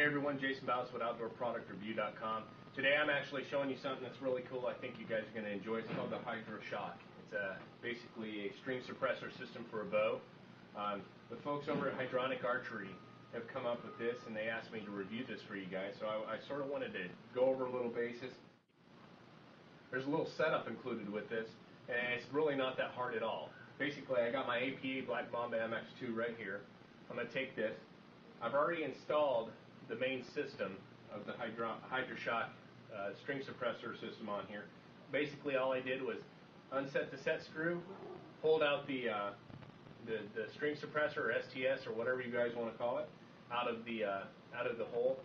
Hey everyone, Jason Ballas with OutdoorProductReview.com. Today I'm actually showing you something that's really cool. I think you guys are going to enjoy. It's called the Hydroshock. It's basically a string suppressor system for a bow. The folks over at Hydronic Archery have come up with this, and they asked me to review this for you guys. So I sort of wanted to go over a little basis. There's a little setup included with this, and it's really not that hard at all. Basically, I got my APA Black Mamba MX2 right here. I'm going to take this. I've already installed the main system of the Hydroshock string suppressor system on here. Basically, all I did was unset the set screw, pulled out the string suppressor or STS or whatever you guys want to call it out of the hole.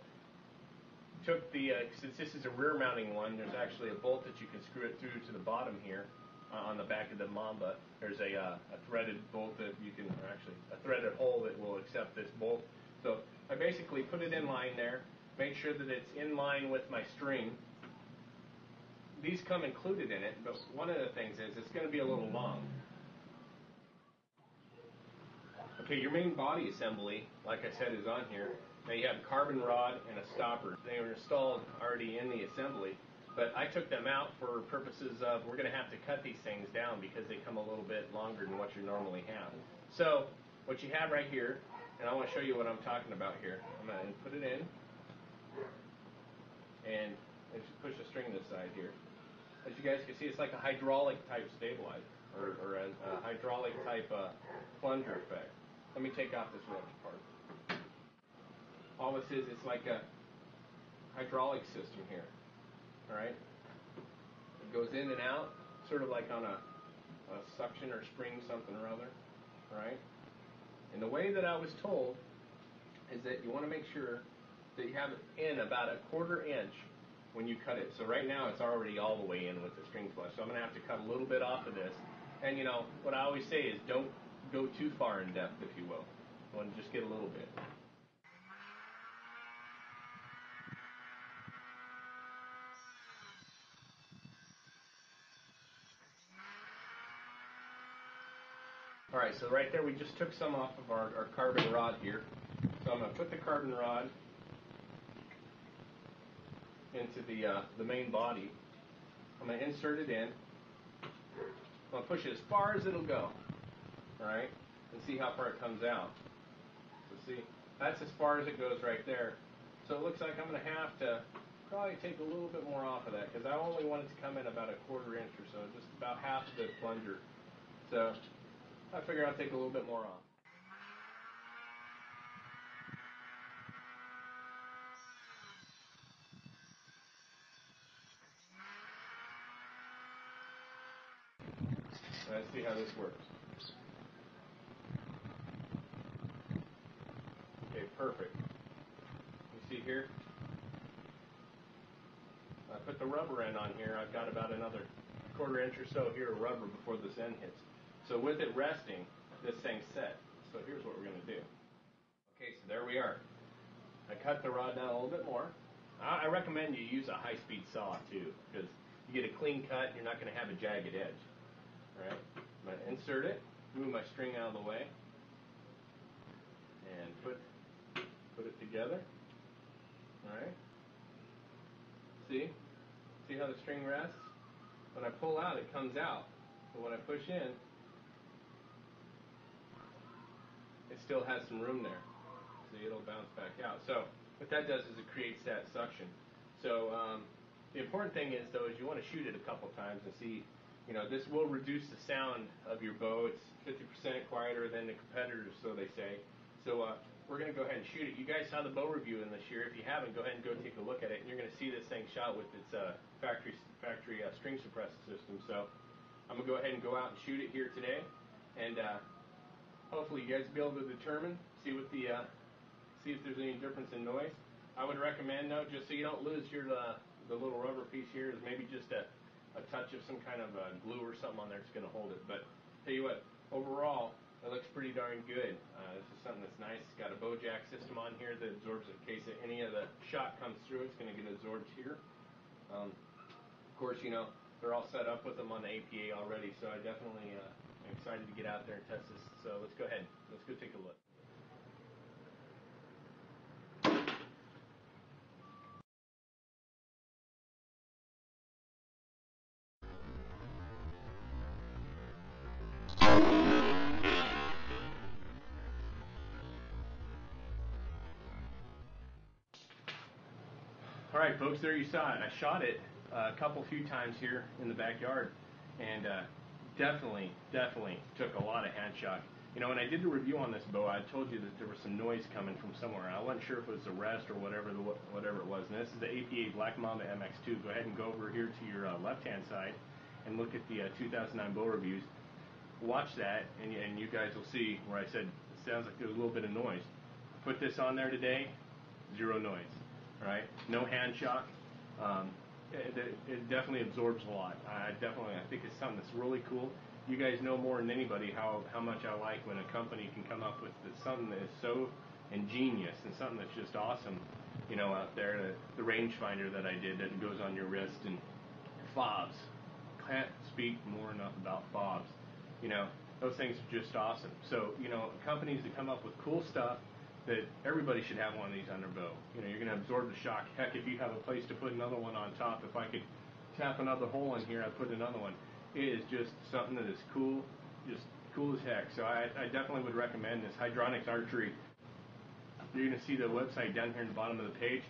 Took the since this is a rear mounting one, there's actually a bolt that you can screw it through to the bottom here on the back of the Mamba. There's a threaded bolt that you can, or actually a threaded hole that will accept this bolt. So I basically put it in line there, make sure that it's in line with my string. These come included in it, but one of the things is it's going to be a little long. Okay, your main body assembly, like I said, is on here. Now you have a carbon rod and a stopper. They were installed already in the assembly, but I took them out for purposes of we're going to have to cut these things down because they come a little bit longer than what you normally have. So what you have right here, and I want to show you what I'm talking about here. I'm going to put it in, and just push the string this side here. As you guys can see, it's like a hydraulic type stabilizer, or a hydraulic type plunger effect. Let me take off this rubber part. All this is, it's like a hydraulic system here. All right, it goes in and out, sort of like on a suction or spring something or other. All right. And the way that I was told is that you want to make sure that you have it in about a 1/4 inch when you cut it. So right now it's already all the way in with the string flush. So I'm going to have to cut a little bit off of this. And you know, what I always say is don't go too far in depth, if you will. You want to just get a little bit. Alright, so right there we just took some off of our carbon rod here. So I'm going to put the carbon rod into the main body. I'm going to insert it in. I'm going to push it as far as it'll go. Alright, and see how far it comes out. So see, that's as far as it goes right there. So it looks like I'm going to have to probably take a little bit more off of that because I only want it to come in about a 1/4 inch or so, just about half of the plunger. So I figure I'll take a little bit more off. Let's see how this works. Okay, perfect. You see here? I put the rubber end on here. I've got about another 1/4 inch or so here of rubber before this end hits. So with it resting, this thing's set. So here's what we're going to do. Okay, so there we are. I cut the rod down a little bit more. I recommend you use a high-speed saw too, because you get a clean cut, you're not going to have a jagged edge. Alright, I'm going to insert it, move my string out of the way, and put it together. Alright, see how the string rests? When I pull out, it comes out, but when I push in, it still has some room there. See, it'll bounce back out. So what that does is it creates that suction. So the important thing is, though, is you want to shoot it a couple times and see, you know, this will reduce the sound of your bow. It's 50% quieter than the competitors, so they say. So we're going to go ahead and shoot it. You guys saw the bow review in this year. If you haven't, go ahead and go take a look at it, and you're going to see this thing shot with its factory string suppressor system. So I'm going to go ahead and go out and shoot it here today, and hopefully you guys will be able to determine, see if there's any difference in noise. I would recommend, though, just so you don't lose your the little rubber piece here, is maybe just a touch of some kind of glue or something on there that's going to hold it. But tell you what, overall, it looks pretty darn good. This is something that's nice. It's got a bow jack system on here that absorbs it in case any of the shot comes through. It's going to get absorbed here. Of course, you know, they're all set up with them on the APA already, so I definitely am excited to get out there and test this. So let's go ahead. Let's go take a look. All right, folks, there you saw it. I shot it a few times here in the backyard, and definitely took a lot of hand shock. You know, when I did the review on this bow, I told you that there was some noise coming from somewhere. I wasn't sure if it was the rest or whatever it was. And this is the APA Black Mamba MX2. Go ahead and go over here to your left-hand side and look at the 2009 bow reviews. Watch that, and you guys will see where I said it sounds like there's a little bit of noise. Put this on there today, zero noise. All right, no hand shock. It definitely absorbs a lot. I think it's something that's really cool. You guys know more than anybody how much I like when a company can come up with something that is so ingenious and something that's just awesome. You know, out there, the rangefinder that I did that goes on your wrist, and fobs. Can't speak more enough about fobs. You know, those things are just awesome. So, you know, companies that come up with cool stuff, that everybody should have one of these on their bow. You know, you're going to absorb the shock. Heck, if you have a place to put another one on top, if I could tap another hole in here, I'd put another one. It is just something that is cool, just cool as heck. So I definitely would recommend this Hydronic Archery. You're going to see the website down here in the bottom of the page,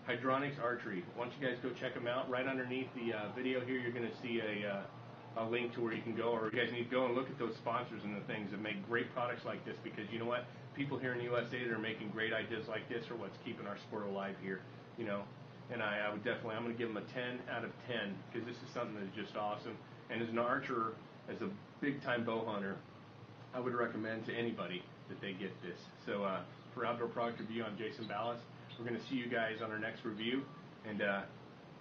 Hydronic Archery. Why don't you guys go check them out? Right underneath the video here, you're going to see a link to where you can go, or you guys need to go and look at those sponsors and the things that make great products like this, because you know what? People here in the USA that are making great ideas like this are what's keeping our sport alive here, you know. And I would definitely, I'm going to give them a 10 out of 10, because this is something that's just awesome. And as an archer, as a big-time bow hunter, I would recommend to anybody that they get this. So for Outdoor Product Review, I'm Jason Ballas. We're going to see you guys on our next review, and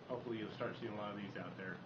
hopefully you'll start seeing a lot of these out there.